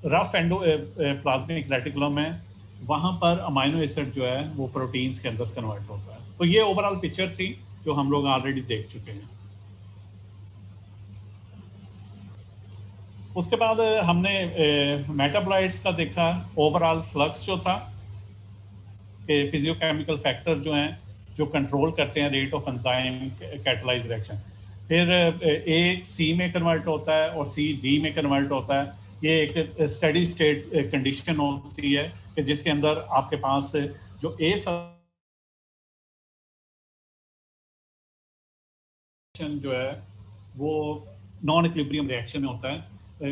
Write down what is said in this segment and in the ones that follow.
Rough endo plasmic reticulum है, वहाँ पर अमाइनो एसिड जो है वो प्रोटीन्स के अंदर कन्वर्ट होता है। तो ये ओवरऑल पिक्चर थी जो हम लोग ऑलरेडी देख चुके हैं। उसके बाद हमने मेटाबोलाइट्स का देखा, ओवरऑल फ्लक्स जो था कि फिजियोकेमिकल फैक्टर जो हैं जो कंट्रोल करते हैं rate of enzyme catalyse reaction. फिर ए सी में कन्वर्ट होता है और सी डी में कन्वर्ट होता है। ये एक स्टेडी स्टेट कंडीशन होती है कि जिसके अंदर आपके पास जो ए जो है वो नॉन इक्विलिब्रियम रिएक्शन में होता है।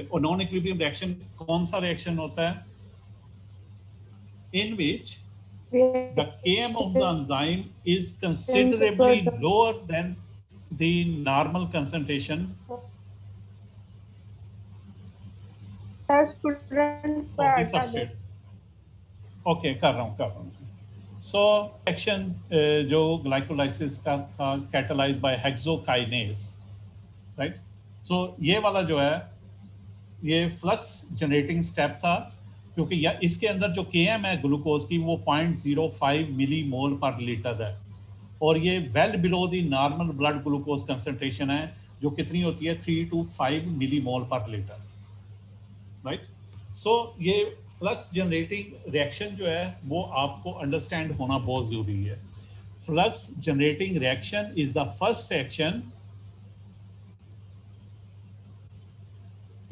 और नॉन इक्विलिब्रियम रिएक्शन कौन सा रिएक्शन होता है? इन विच the Km of the enzyme is considerably lower than the normal concentration of the substrate. Okay, कर रहा हूँ। So reaction जो glycolysis का था catalyzed by hexokinase, right? So ये वाला जो है ये फ्लक्स जनरेटिंग स्टेप था, क्योंकि या इसके अंदर जो Km है ग्लूकोज की वो 0.05 मिली मोल पर लीटर है, और ये well below the normal blood glucose concentration है जो कितनी होती है 3 to 5 मिली मोल पर लीटर, राइट। सो ये फ्लक्स जनरेटिंग रिएक्शन जो है वो आपको अंडरस्टैंड होना बहुत जरूरी है। Flux generating reaction is the first reaction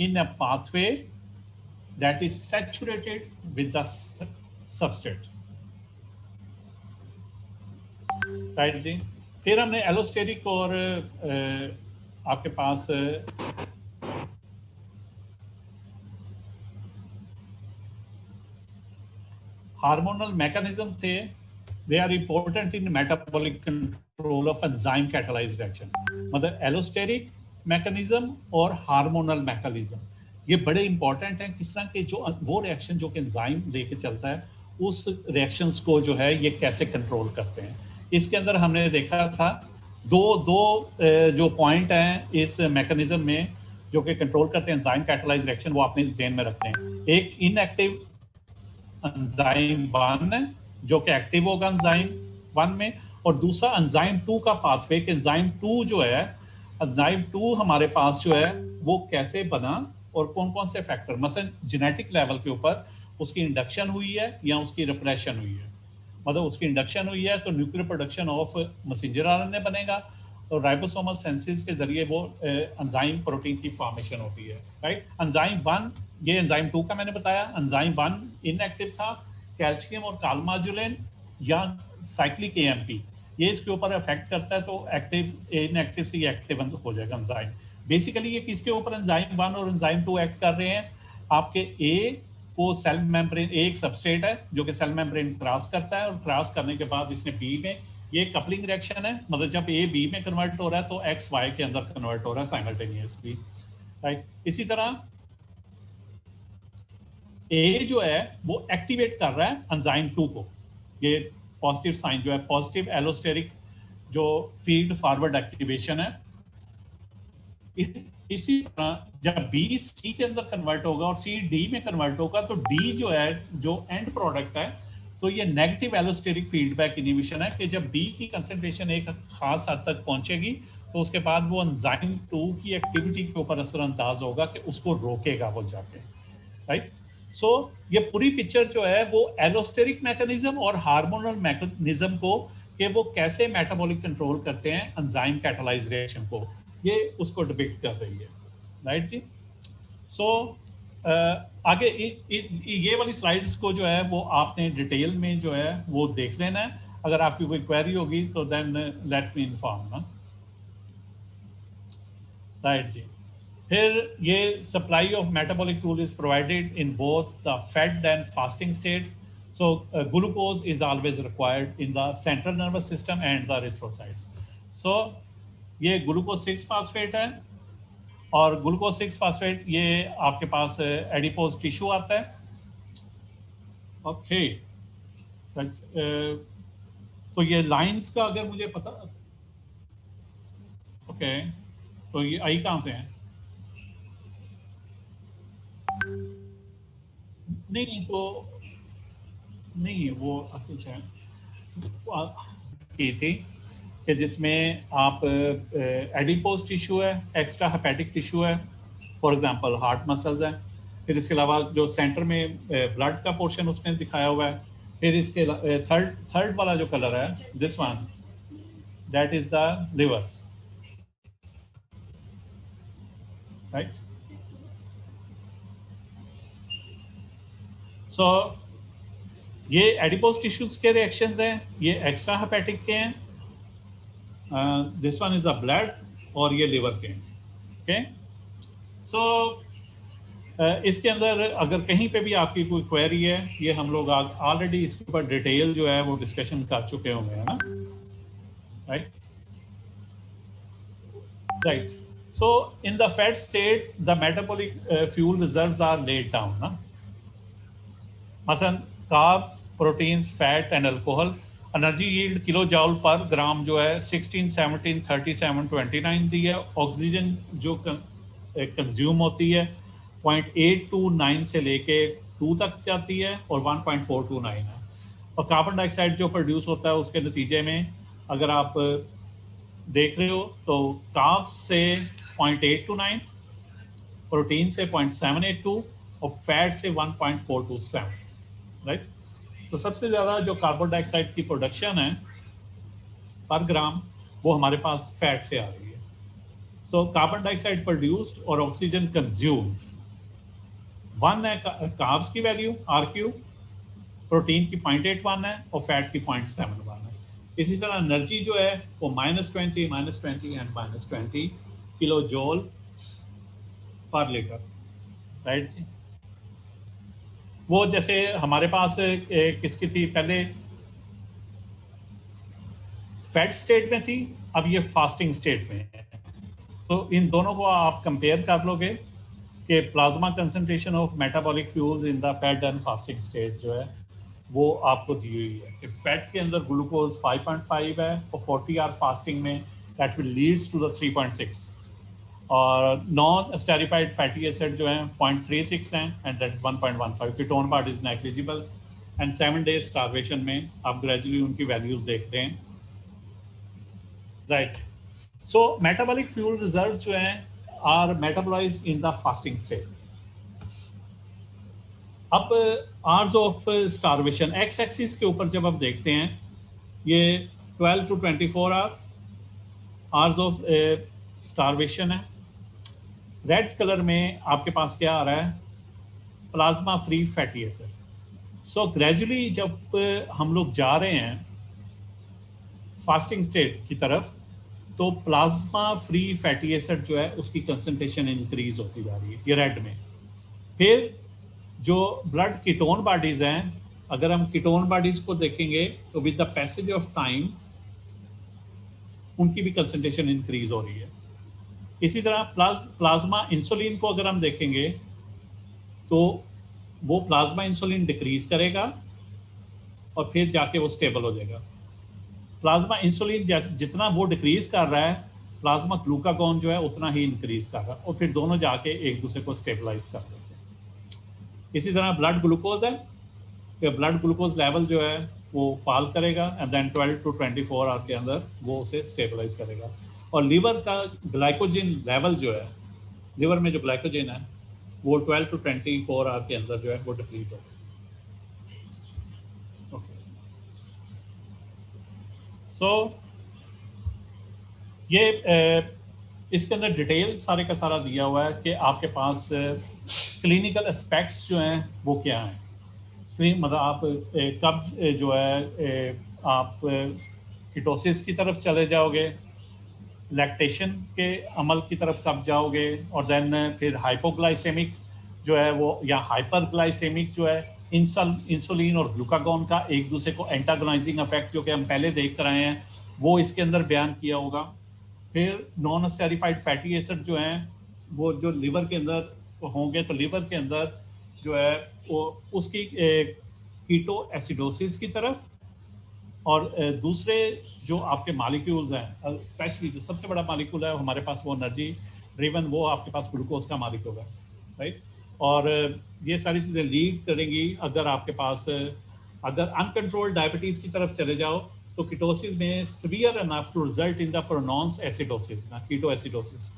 in a pathway that is saturated with the substrate, right जी। फिर हमने एलोस्टेरिक और आपके पास हार्मोनल मैकेनिज्म थे। They are important in metabolic control of enzyme catalysed reaction. मतलब एलोस्टेरिक मैकेनिज्म और hormonal mechanism ये बड़े इंपॉर्टेंट हैं। किस तरह के जो वो रिएक्शन जो कि एंजाइम लेके चलता है उस रिएक्शंस को जो है ये कैसे कंट्रोल करते हैं। इसके अंदर हमने देखा था दो जो पॉइंट हैं इस मैकेनिज्म में जो कि कंट्रोल करते हैं एंजाइम कैटलाइज्ड रिएक्शन, वो आपने ज़हन में रखते हैं। एक इनएक्टिव एंजाइम 1 है जो कि एक्टिव होगा एंजाइम 1 में, और दूसरा एंजाइम 2 का पाथवे कि एंजाइम 2 जो है एंजाइम 2 हमारे पास जो है वो कैसे बना और कौन कौन से फैक्टर मसलन जेनेटिक लेवल के ऊपर उसकी इंडक्शन हुई है या उसकी रिप्रेशन हुई है। मतलब उसकी इंडक्शन हुई है तो nuclear production of messenger RNA बनेगा और राइबोसोमल सेंसिस के जरिए वो एंजाइम प्रोटीन की फॉर्मेशन होती है, राइट। एंजाइम 1 ये एंजाइम 2 का मैंने बताया। एंजाइम 1 इनएक्टिव था, कैल्शियम और कालमाजुलिन या साइक्लिक एएमपी ये इसके ऊपर इफेक्ट करता है, तो एक्टिव इनएक्टिव से ये एक्टिव हो जाएगा एंजाइम। बेसिकली ये किसके ऊपर एंजाइम 1 और एंजाइम 2 एक्ट कर रहे हैं? आपके ए को सेल मेम्ब्रेन, एक सबस्ट्रेट है जो कि सेल मेम्ब्रेन क्रॉस करता है और क्रॉस करने के बाद इसने बी में, ये कपलिंग रिएक्शन है, मतलब जब ए बी में कन्वर्ट हो रहा है तो एक्स वाई के अंदर कन्वर्ट हो रहा है साइमल्टेनियसली, राइट। इसी तरह ए जो है वो एक्टिवेट कर रहा है एंजाइम 2 को, ये पॉजिटिव साइन जो है पॉजिटिव एलोस्टेरिक जो फीड फॉरवर्ड एक्टिवेशन है। इसी तरह जब बी सी के अंदर कन्वर्ट होगा और सी डी में कन्वर्ट होगा तो डी जो है जो एंड प्रोडक्ट है तो ये नेगेटिव एलोस्टेरिक फीडबैक इनिबिशन है कि जब डी की कंसंट्रेशन एक खास हद तक पहुंचेगी तो उसके बाद वो एंजाइम 2 की एक्टिविटी के ऊपर असरअंदाज होगा कि उसको रोकेगा वो जाके, राइट। सो ये पूरी पिक्चर जो है वो एलोस्टेरिक मैकेनिज्म और हार्मोनल मैकेनिज्म को कि वो कैसे मेटाबॉलिक कंट्रोल करते हैं एंजाइम कैटलाइज रिएक्शन को, ये उसको डिपिक्ट कर रही है, राइट जी। सो आगे ये वाली स्लाइड्स को जो है वो आपने डिटेल में जो है वो देख लेना है। अगर आपकी कोई क्वेरी होगी तो then let me inform, right जी। फिर ये supply of metabolic fuel is provided in both the fed and fasting state. So glucose is always required in the central nervous system and the erythrocytes. So ये glucose 6 phosphate है और glucose 6 phosphate ये आपके पास adipose tissue आता है, okay. तो ये lines का अगर मुझे पता, ओके, तो ये आई कहाँ से है? नहीं तो नहीं, वो असल की थी कि जिसमें आप एडिपोज टिश्यू है, एक्स्ट्रा हेपेटिक टिश्यू है, फॉर एग्जांपल हार्ट मसल्स हैं, फिर इसके अलावा जो सेंटर में ब्लड का पोर्शन उसमें दिखाया हुआ है, फिर इसके थर्ड वाला जो कलर है this one, that is the liver, right. So ये एडिपोज टिश्यूज के रिएक्शंस हैं, ये एक्स्ट्रा हेपेटिक के हैं, this one is the blood, और ये लिवर के, ओके। सो इसके अंदर अगर कहीं पे भी आपकी कोई क्वेरी है, ये हम लोग ऑलरेडी इसके ऊपर डिटेल जो है वो डिस्कशन कर चुके होंगे, है ना, right right. So in the fat states the metabolic fuel reserves are laid down ना, मसलन carbs, proteins, fat and alcohol. Energy yield kilo joule per gram जो है 16, 17, 37, 29 दी है। ऑक्सीजन जो कंज्यूम होती है 0.829 से लेके 2 तक जाती है और 1.429 है। और कार्बन डाइऑक्साइड जो प्रोड्यूस होता है उसके नतीजे में अगर आप देख रहे हो तो कार्ब्स से 0.829, प्रोटीन से 0.782 और फैट से 1.427, राइट। तो सबसे ज़्यादा जो कार्बन डाइऑक्साइड की प्रोडक्शन है पर ग्राम वो हमारे पास फैट से आ रही है। सो कार्बन डाइऑक्साइड प्रोड्यूस्ड और ऑक्सीजन कंज्यूम 1 है कार्ब्स की वैल्यू RQ, प्रोटीन की 0.81 है और फैट की 0.71 है। इसी तरह एनर्जी जो है वो -20 एंड -20 किलो जॉल पर लीटर, राइट जी। वो जैसे हमारे पास किसकी थी पहले, फैट स्टेट में थी, अब ये फास्टिंग स्टेट में है। तो इन दोनों को आप कंपेयर कर लोगे कि plasma concentration of metabolic fuels in the fat and fasting state जो है वो आपको दी हुई है कि फैट के अंदर ग्लूकोज 5.5 है और 40 आवर फास्टिंग में that will leads to the 3.6, और नॉन स्टेरिफाइड फैटी एसिड जो है 0.36 हैं and that is 1.15। Ketone part is negligible and 7 days starvation में आप ग्रेजुअली उनकी वैल्यूज देखते हैं, right. So metabolic fuel reserve जो हैं are metabolised in the fasting state. अब hours of starvation x axis के ऊपर जब आप देखते हैं ये 12 to 24 आवर्स ऑफ स्टार्वेशन है। रेड कलर में आपके पास क्या आ रहा है, plasma free fatty acid. So gradually जब हम लोग जा रहे हैं फास्टिंग स्टेट की तरफ तो प्लाज्मा फ्री फैटी एसिड जो है उसकी कंसंट्रेशन इंक्रीज होती जा रही है, ये रेड में। फिर जो ब्लड कीटोन बॉडीज हैं, अगर हम कीटोन बॉडीज को देखेंगे तो with the passage of time उनकी भी कंसंट्रेशन इंक्रीज हो रही है। इसी तरह प्लाज्मा इंसुलिन को अगर हम देखेंगे तो वो प्लाज्मा इंसुलिन डिक्रीज करेगा और फिर जाके वो स्टेबल हो जाएगा। प्लाज्मा इंसुलिन जितना वो डिक्रीज कर रहा है प्लाज्मा ग्लूकागॉन जो है उतना ही इंक्रीज कर रहा है और फिर दोनों जाके एक दूसरे को स्टेबलाइज कर देते हैं। इसी तरह ब्लड ग्लूकोज है कि ब्लड ग्लूकोज लेवल जो है वो फॉल करेगा एंड देन 12 to 24 आवर के अंदर वो उसे स्टेबलाइज करेगा। और लीवर का ग्लाइकोजन लेवल जो है, लीवर में जो ग्लाइकोजन है वो 12 to 24 आवर के अंदर जो है वो डिप्लीट होगा। सो ये इसके अंदर डिटेल सारे का सारा दिया हुआ है कि आपके पास क्लिनिकल एस्पेक्ट्स जो हैं वो क्या हैं। मतलब आप कब जो है आप कीटोसिस की तरफ चले जाओगे, लैक्टेशन के अमल की तरफ कब जाओगे, और देन फिर हाइपोग्लाइसेमिक जो है वो या हाइपरग्लाइसेमिक जो है इंसुलिन और ग्लूकागॉन का एक दूसरे को एंटागोनाइजिंग इफेक्ट जो कि हम पहले देख रहे हैं वो इसके अंदर बयान किया होगा। फिर नॉन स्टेरिफाइड फैटी एसिड जो हैं वो जो लिवर के अंदर होंगे तो लिवर के अंदर जो है वो उसकी कीटो एसिडोसिस की तरफ, और दूसरे जो आपके मालिक्यूल्स हैं स्पेशली जो सबसे बड़ा मालिक्यूल है हमारे पास वो एनर्जी ड्रिवन वो आपके पास ग्लूकोज का मालिक्यूल है, राइट। और ये सारी चीज़ें लीड करेंगी अगर आपके पास अगर अनकंट्रोल्ड डायबिटीज़ की तरफ चले जाओ तो कीटोसिस में severe enough to result in the pronounce acidosis, ketoacidosis.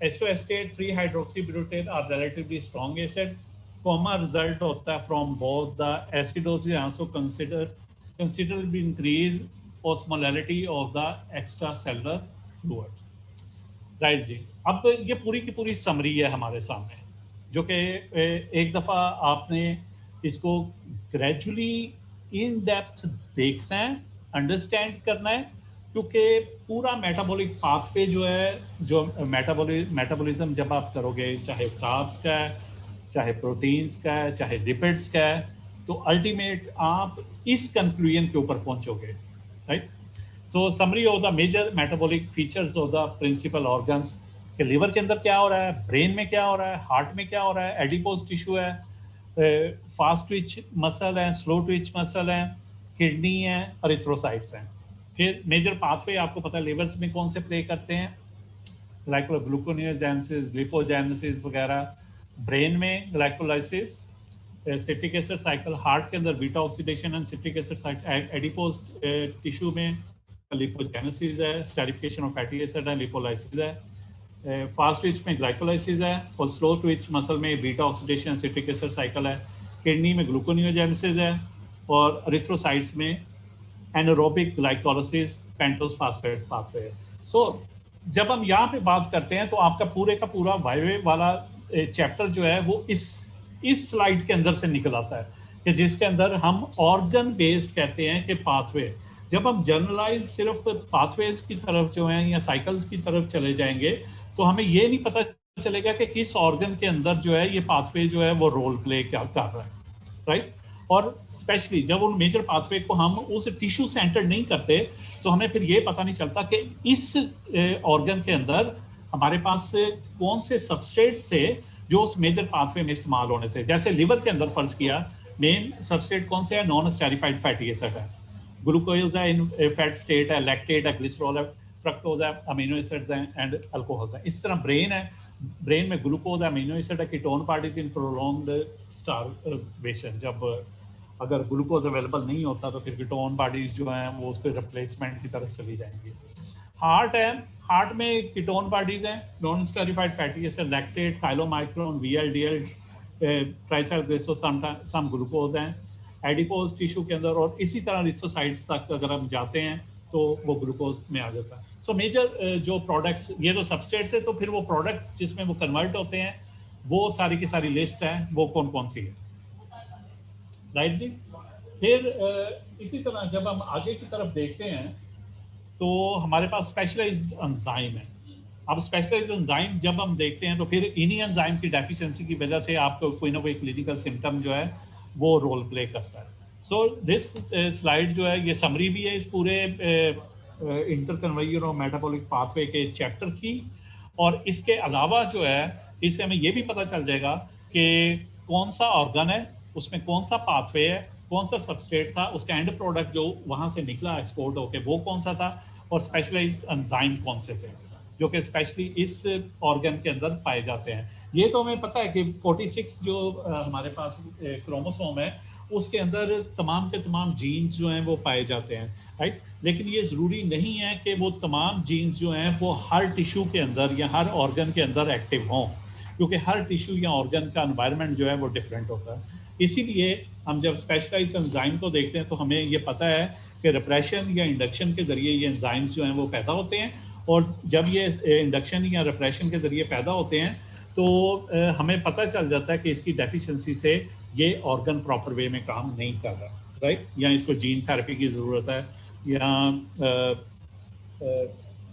Acetoacetate 3 hydroxybutyrate are relatively strong acid. Common result होता है from both the acidosis also considerably increase osmolarity of the extra cellular fluid. Right जी. अब ये पूरी की पूरी summary है हमारे सामने, जो कि एक दफ़ा आपने इसको ग्रेजुअली इन डेप्थ देखना है, अंडरस्टैंड करना है, क्योंकि पूरा मेटाबॉलिक पाथवे जो है, जो मेटाबॉलिज्म जब आप करोगे, चाहे कार्ब्स का है, चाहे प्रोटीन्स का है, चाहे लिपिड्स का है, तो अल्टीमेट आप इस कंक्लूजन के ऊपर पहुंचोगे. राइट. तो summary of the major metabolic features of the principal organs कि लिवर के अंदर क्या हो रहा है, ब्रेन में क्या हो रहा है, हार्ट में क्या हो रहा है, एडिपोज टिश्यू है, फास्ट ट्विच मसल है, स्लो ट्विच मसल है, किडनी है, एरिथ्रोसाइट्स हैं. फिर मेजर पाथवे आपको पता है लिवर्स में कौन से प्ले करते हैं, ग्लूकोनियोजेनेसिस, लिपोजेनेसिस वगैरह. ब्रेन में glycolysis, citric acid cycle. Heart के अंदर beta oxidation and citric acid cycle. Adipose tissue में लिपोजेनेसिस है, स्टेरिफिकेशन ऑफ फैटी एसिड है, लिपोलाइसिस है. फास्ट ट्विच में ग्लाइकोलाइसिस है और स्लो ट्विच मसल में beta oxidation citric acid cycle है. किडनी में ग्लूकोनियोजेनेसिस है और एरिथ्रोसाइट्स में anaerobic glycolysis pentose phosphate pathway है. सो जब हम यहाँ पे बात करते हैं तो आपका पूरे का पूरा वायवे वाला चैप्टर जो है वो इस स्लाइड के अंदर से निकल आता है, कि जिसके अंदर हम ऑर्गन बेस्ड कहते हैं कि पाथवे. जब हम जनरलाइज सिर्फ पाथवेज की तरफ जो है या साइकिल्स की तरफ चले जाएंगे तो हमें ये नहीं पता चलेगा कि किस ऑर्गन के अंदर जो है ये पाथवे जो है वो रोल प्ले क्या कर रहा है. राइट. और स्पेशली जब उन मेजर पाथवे को हम उस टिश्यू से एंटर नहीं करते तो हमें फिर ये पता नहीं चलता कि इस ऑर्गन के अंदर हमारे पास कौन से सबस्ट्रेट्स से जो उस मेजर पाथवे में इस्तेमाल होने थे. जैसे लिवर के अंदर फर्ज किया, मेन सबस्ट्रेट कौन से है, नॉन स्टेरिफाइड फैटी एसिड है, ग्लूकोज है इन फैट स्टेट है, लैक्टेट है, ग्लिसरॉल है, फ्रक्टोज है, अमीनो एसिड्स हैं एंड अल्कोहल्स हैं. इस तरह ब्रेन है, ब्रेन में ग्लूकोज है, अमीनो एसिड है, ketone particles in prolonged starvation. जब अगर ग्लूकोज अवेलेबल नहीं होता तो फिर कीटोन पार्टिकल्स जो हैं वो उसके रिप्लेसमेंट की तरफ चली जाएंगी. हार्ट है, हार्ट में कीटोन पार्टिकल्स हैं, non esterified fatty acid, lactate, chylomicron, VLDL, triacylglycerol, some glucose हैं. एडिपोज टिश्यू के अंदर और इसी तरह एरिथ्रोसाइट्स तक अगर हम जाते हैं तो वो ग्लूकोज में आ जाता है. सो मेजर जो प्रोडक्ट्स, ये जो सबस्ट्रेट्स है, तो फिर वो प्रोडक्ट जिसमें वो कन्वर्ट होते हैं वो सारी की सारी लिस्ट है, वो कौन कौन सी है. राइट जी. फिर इसी तरह जब हम आगे की तरफ देखते हैं तो हमारे पास स्पेशलाइज्ड एंजाइम है. अब स्पेशलाइज्ड एंजाइम जब हम देखते हैं तो फिर इन्हीं एंजाइम की डेफिशिएंसी की वजह से आपको कोई ना कोई क्लिनिकल सिम्टम जो है वो रोल प्ले करता है. सो दिस स्लाइड जो है ये समरी भी है इस पूरे इंटरकन्वेयर और मेटाबॉलिक पाथवे के चैप्टर की, और इसके अलावा जो है इससे हमें ये भी पता चल जाएगा कि कौन सा ऑर्गन है, उसमें कौन सा पाथवे है, कौन सा सबस्ट्रेट था, उसका एंड प्रोडक्ट जो वहाँ से निकला एक्सपोर्ट होके वो कौन सा था, और स्पेशलाइज्ड एंजाइम कौन से थे जो कि स्पेशली इस ऑर्गन के अंदर पाए जाते हैं. ये तो हमें पता है कि 46 जो हमारे पास क्रोमोसोम है उसके अंदर तमाम के तमाम जीन्स जो हैं वो पाए जाते हैं. राइट. लेकिन ये ज़रूरी नहीं है कि वो तमाम जीन्स जो हैं वो हर टिश्यू के अंदर या हर ऑर्गन के अंदर एक्टिव हों, क्योंकि हर टिश्यू या ऑर्गन का एनवायरनमेंट जो है वो डिफरेंट होता है. इसीलिए हम जब स्पेशलाइज्ड एंजाइम को देखते हैं तो हमें ये पता है कि रिप्रेशन या इंडक्शन के ज़रिए ये एंजाइम्स जो हैं वो पैदा होते हैं, और जब ये इंडक्शन या रिप्रेशन के ज़रिए पैदा होते हैं तो हमें पता चल जाता है कि इसकी डेफिशिएंसी से ये ऑर्गन प्रॉपर वे में काम नहीं कर रहा. राइट. या इसको जीन थेरेपी की ज़रूरत है, या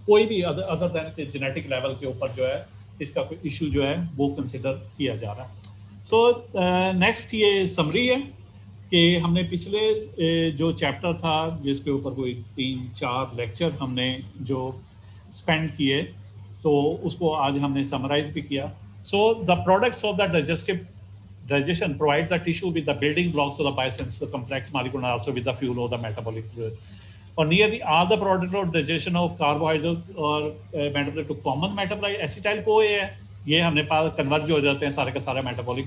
कोई भी अदर दैन के जेनेटिक लेवल के ऊपर जो है इसका कोई इशू जो है वो कंसिडर किया जा रहा है. सो नेक्स्ट ये समरी है कि हमने पिछले जो चैप्टर था जिसके ऊपर कोई 3-4 लेक्चर हमने जो स्पेंड किए तो उसको आज हमने समराइज भी किया. So the products of the digestion provide the tissue with the building blocks of the biosensor complex molecule and also with the fuel of the metabolic fluid. Or nearly all the products of digestion of carbohydrate or metabolic to common metabolite acetyl CoA है, ये हमने पास converge हो जाते हैं सारे का सारा metabolic.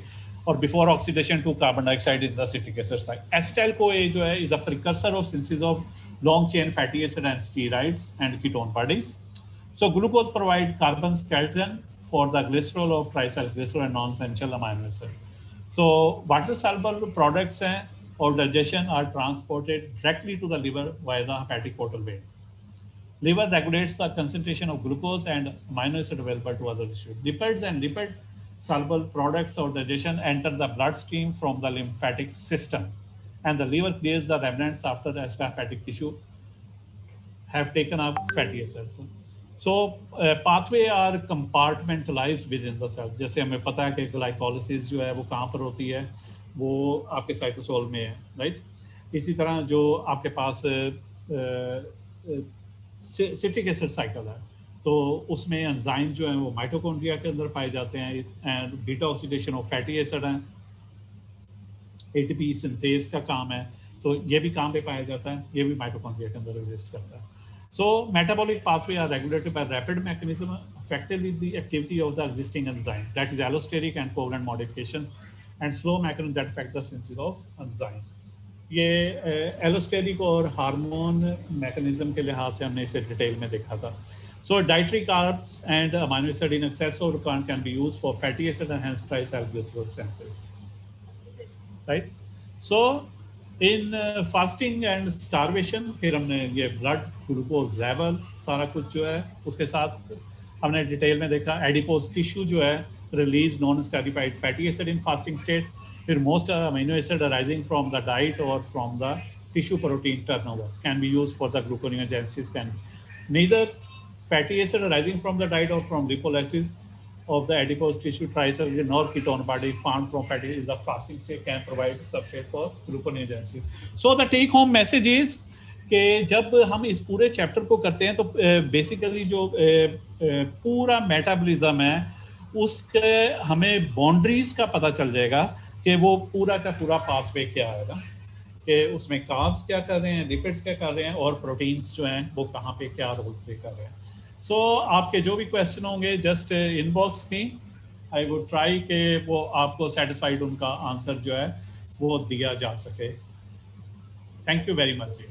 or before oxidation to carbon dioxide in the citric acid site. Acetyl-CoA जो है is a precursor of synthesis of long chain fatty acid and steroids and ketone bodies. So glucose provide carbon skeleton for the glycerol of tricyl glycerol and non-essential amino acid. So water soluble products or digestion are transported directly to the liver via the hepatic portal vein. Liver regulates the concentration of glucose and amino acid available to other tissues. Lipids and lipid soluble products or digestion enter the bloodstream from the lymphatic system, and the liver clears the remnants after the extrahepatic tissue have taken up fatty acids. So pathway are compartmentalized within the cell. जैसे हमें पता है कि glycolysis जो है वो कहाँ पर होती है, वो आपके साइटोसोल में है, राइट? इसी तरह जो आपके पास सिट्रिक एसिड साइकिल है, तो उसमें एंजाइम जो है वो माइटोकॉन्ड्रिया के अंदर पाए जाते हैं, and beta oxidation of fatty acid है, एटीपी सिंथेज का काम है, तो ये भी काम पे पाया जाता है, ये भी माइटोकॉन्ड्रिया के अंदर एग्जिस्ट करता है. So metabolic pathway are regulated by rapid mechanism affected with the activity of the existing enzyme, that is allosteric and covalent modification, and slow mechanism that affect the synthesis of enzyme. ये allosteric और hormone mechanism के लिहाज से हमने इसे detail में देखा था. So dietary carbs and amino acid in excess or requirement can be used for fatty acid and hence triacylglycerol synthesis. Right? So in fasting and starvation फिर हमने ये ब्लड ग्लूकोज लेवल सारा कुछ जो है उसके साथ हमने डिटेल में देखा. एडिपोज टिश्यू जो है release non esterified fatty acid in fasting state. फिर most amino acid arising from the diet और from the tissue protein turnover can be used for the gluconeogenesis. Can neither fatty acid arising from the diet or from lipolysis of the adipose tissue tricyclic nor ketone body formed from fatty is the fasting state can provide substrate for gluconeogenesis. So the take home message is कि जब हम इस पूरे chapter को करते हैं तो basically जो पूरा मेटाबॉलिज्म है उसके हमें बाउंड्रीज का पता चल जाएगा कि वो पूरा का पूरा पाथवे क्या है ना, कि उसमें कार्ब्स क्या कर रहे हैं, लिपिड्स क्या कर रहे हैं और प्रोटीन्स जो हैं वो कहाँ पे क्या रोल प्ले कर रहे हैं. सो आपके जो भी क्वेश्चन होंगे जस्ट इनबॉक्स में आई वुड ट्राई कि वो आपको सेटिस्फाइड उनका आंसर जो है वो दिया जा सके. Thank you very much.